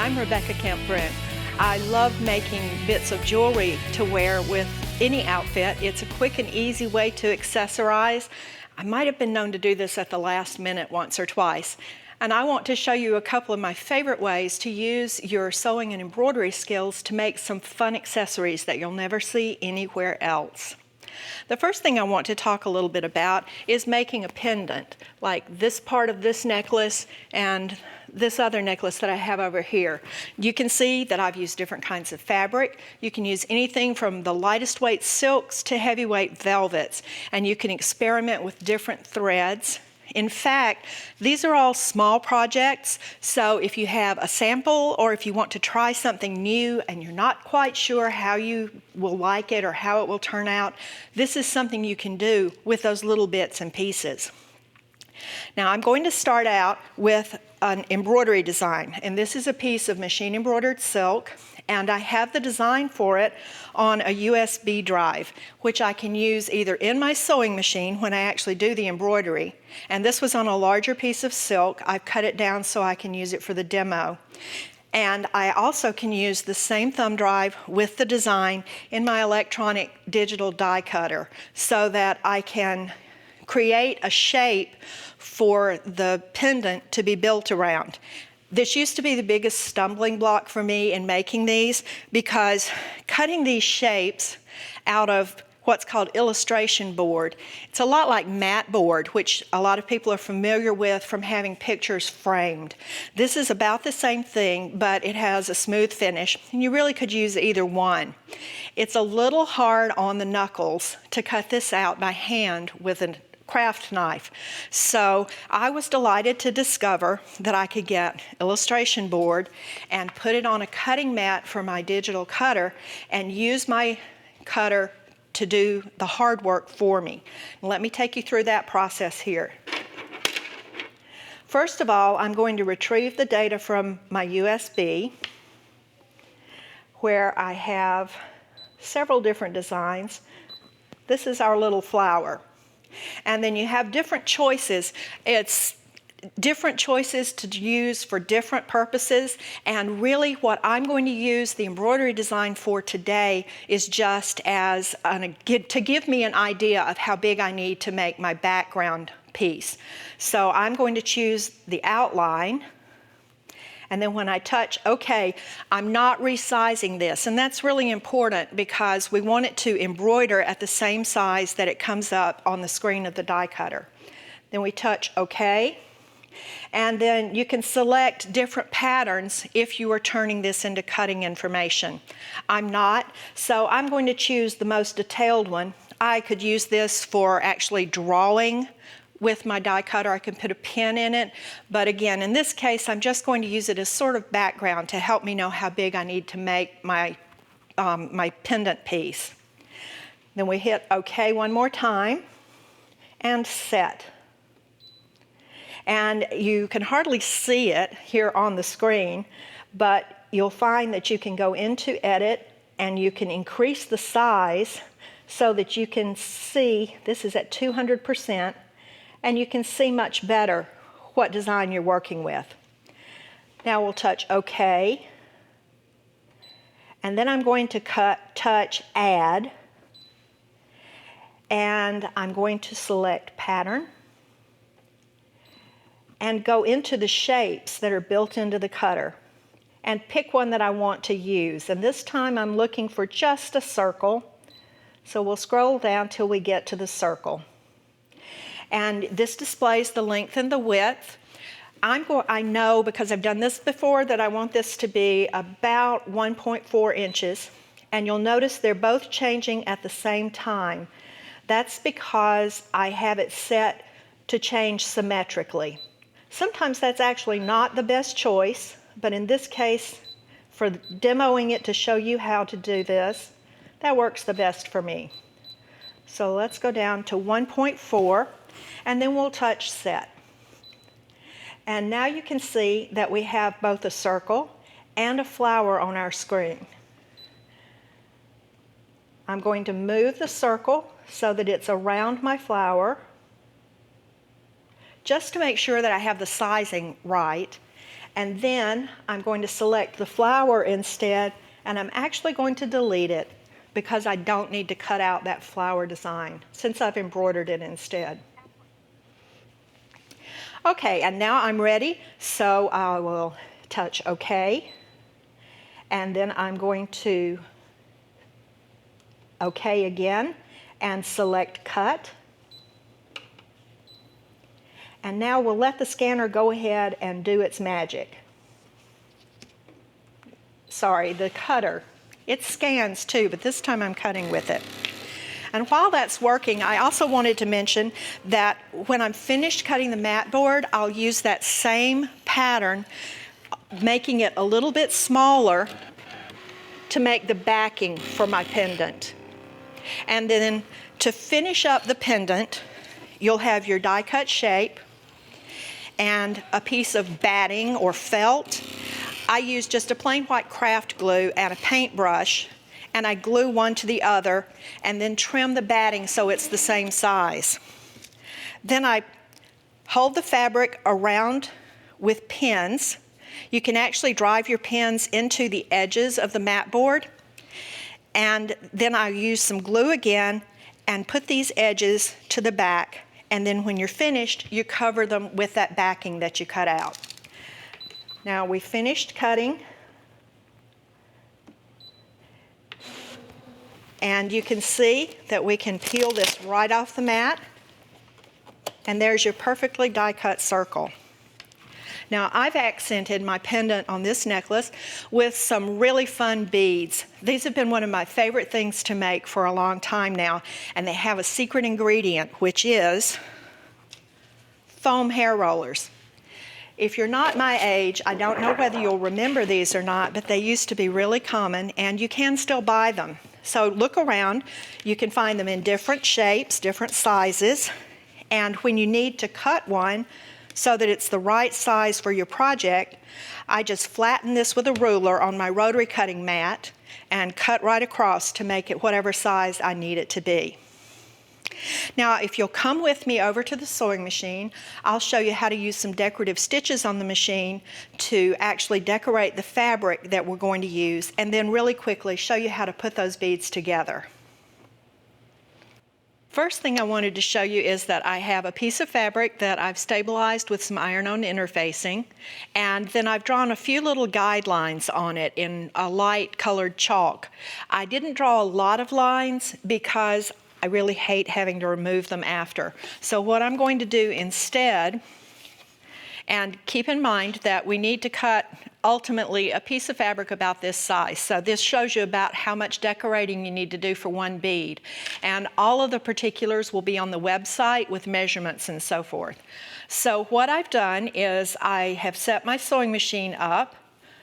I'm Rebecca Kemp Brent. I love making bits of jewelry to wear with any outfit. It's a quick and easy way to accessorize. I might have been known to do this at the last minute once or twice. And I want to show you a couple of my favorite ways to use your sewing and embroidery skills to make some fun accessories that you'll never see anywhere else. The first thing I want to talk a little bit about is making a pendant, like this part of this necklace and this other necklace that I have over here. You can see that I've used different kinds of fabric. You can use anything from the lightest weight silks to heavyweight velvets, and you can experiment with different threads. In fact, these are all small projects, so if you have a sample or if you want to try something new and you're not quite sure how you will like it or how it will turn out, this is something you can do with those little bits and pieces. Now I'm going to start out with an embroidery design, and this is a piece of machine embroidered silk, and I have the design for it on a USB drive, which I can use either in my sewing machine when I actually do the embroidery, and this was on a larger piece of silk. I've cut it down so I can use it for the demo. And I also can use the same thumb drive with the design in my electronic digital die cutter so that I can create a shape for the pendant to be built around. This used to be the biggest stumbling block for me in making these, because cutting these shapes out of what's called illustration board, it's a lot like mat board, which a lot of people are familiar with from having pictures framed. This is about the same thing, but it has a smooth finish, and you really could use either one. It's a little hard on the knuckles to cut this out by hand with a craft knife. So I was delighted to discover that I could get illustration board and put it on a cutting mat for my digital cutter and use my cutter to do the hard work for me. Let me take you through that process here. First of all, I'm going to retrieve the data from my USB, where I have several different designs. This is our little flower. And then you have different choices. It's different choices to use for different purposes, and really what I'm going to use the embroidery design for today is just as to give me an idea of how big I need to make my background piece. So I'm going to choose the outline, and then when I touch OK, I'm not resizing this, and that's really important because we want it to embroider at the same size that it comes up on the screen of the die cutter. Then we touch OK, and then you can select different patterns if you are turning this into cutting information. I'm not, so I'm going to choose the most detailed one. I could use this for actually drawing with my die cutter. I can put a pin in it, but again, in this case, I'm just going to use it as sort of background to help me know how big I need to make my, my pendant piece. Then we hit OK one more time and set. And you can hardly see it here on the screen, but you'll find that you can go into Edit and you can increase the size so that you can see, this is at 200%, and you can see much better what design you're working with. Now we'll touch OK, and then I'm going to touch Add, and I'm going to select Pattern, and go into the shapes that are built into the cutter, and pick one that I want to use. And this time I'm looking for just a circle, so we'll scroll down till we get to the circle. And this displays the length and the width. I know, because I've done this before, that I want this to be about 1.4 inches. And you'll notice they're both changing at the same time. That's because I have it set to change symmetrically. Sometimes that's actually not the best choice, but in this case, for demoing it to show you how to do this, that works the best for me. So let's go down to 1.4. And then we'll touch Set. And now you can see that we have both a circle and a flower on our screen. I'm going to move the circle so that it's around my flower, just to make sure that I have the sizing right. And then I'm going to select the flower instead, and I'm actually going to delete it because I don't need to cut out that flower design since I've embroidered it instead. Okay, and now I'm ready, so I will touch OK, and then I'm going to OK again and select Cut. And now we'll let the scanner go ahead and do its magic. Sorry, the cutter. It scans too, but this time I'm cutting with it. And while that's working, I also wanted to mention that when I'm finished cutting the mat board, I'll use that same pattern, making it a little bit smaller to make the backing for my pendant. And then to finish up the pendant, you'll have your die cut shape and a piece of batting or felt. I use just a plain white craft glue and a paintbrush, and I glue one to the other and then trim the batting so it's the same size. Then I hold the fabric around with pins. You can actually drive your pins into the edges of the mat board, and then I use some glue again and put these edges to the back, and then when you're finished, you cover them with that backing that you cut out. Now we finished cutting, and you can see that we can peel this right off the mat, and there's your perfectly die cut circle. Now I've accented my pendant on this necklace with some really fun beads. These have been one of my favorite things to make for a long time now, and they have a secret ingredient, which is foam hair rollers. If you're not my age, I don't know whether you'll remember these or not, but they used to be really common, and you can still buy them. So look around. You can find them in different shapes, different sizes, and when you need to cut one so that it's the right size for your project, I just flatten this with a ruler on my rotary cutting mat and cut right across to make it whatever size I need it to be. Now, if you'll come with me over to the sewing machine, I'll show you how to use some decorative stitches on the machine to actually decorate the fabric that we're going to use, and then really quickly show you how to put those beads together. First thing I wanted to show you is that I have a piece of fabric that I've stabilized with some iron-on interfacing, and then I've drawn a few little guidelines on it in a light colored chalk. I didn't draw a lot of lines because I really hate having to remove them after. So what I'm going to do instead, and keep in mind that we need to cut ultimately a piece of fabric about this size. So this shows you about how much decorating you need to do for one bead. And all of the particulars will be on the website with measurements and so forth. So what I've done is I have set my sewing machine up.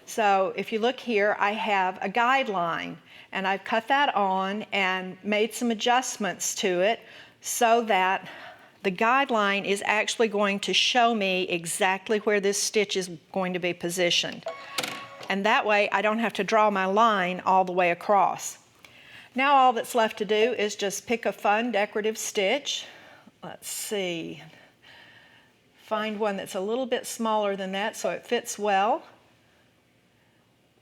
So if you look here, I have a guideline, and I've cut that on and made some adjustments to it so that the guideline is actually going to show me exactly where this stitch is going to be positioned. And that way I don't have to draw my line all the way across. Now all that's left to do is just pick a fun decorative stitch. Let's see. Find one that's a little bit smaller than that so it fits well.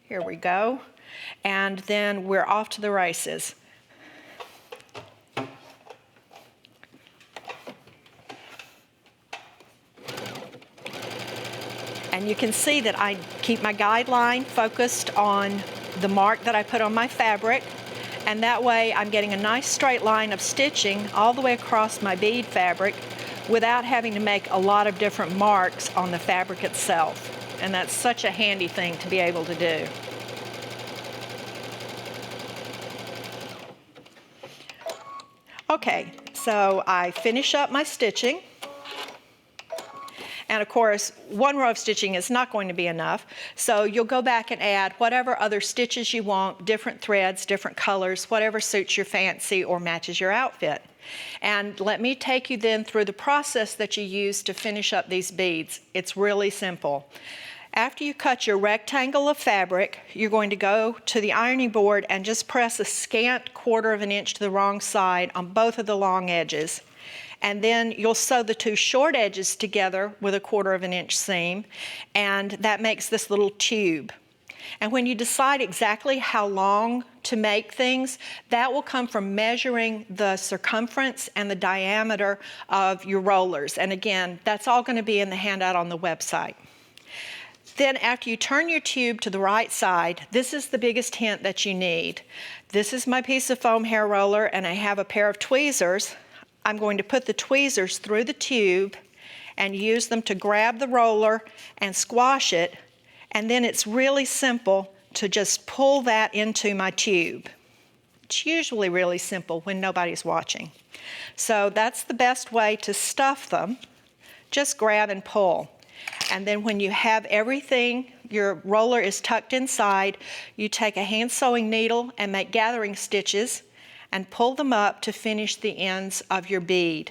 Here we go. And then we're off to the races. And you can see that I keep my guideline focused on the mark that I put on my fabric, and that way I'm getting a nice straight line of stitching all the way across my bead fabric without having to make a lot of different marks on the fabric itself. And that's such a handy thing to be able to do. Okay, so I finish up my stitching. And of course, one row of stitching is not going to be enough, so you'll go back and add whatever other stitches you want, different threads, different colors, whatever suits your fancy or matches your outfit. And let me take you then through the process that you use to finish up these beads. It's really simple. After you cut your rectangle of fabric, you're going to go to the ironing board and just press a scant 1/4 inch to the wrong side on both of the long edges. and then you'll sew the two short edges together with a 1/4 inch seam, and that makes this little tube. And when you decide exactly how long to make things, that will come from measuring the circumference and the diameter of your rollers. And again, that's all going to be in the handout on the website. Then after you turn your tube to the right side, this is the biggest hint that you need. This is my piece of foam hair roller, and I have a pair of tweezers. I'm going to put the tweezers through the tube and use them to grab the roller and squash it, and then it's really simple to just pull that into my tube. It's usually really simple when nobody's watching. So that's the best way to stuff them. Just grab and pull. And then when you have everything, your roller is tucked inside, you take a hand sewing needle and make gathering stitches and pull them up to finish the ends of your bead.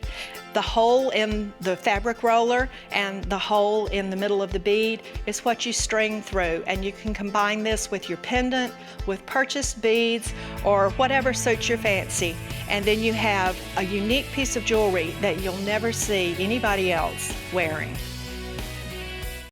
The hole in the fabric roller and the hole in the middle of the bead is what you string through, and you can combine this with your pendant, with purchased beads, or whatever suits your fancy. And then you have a unique piece of jewelry that you'll never see anybody else wearing.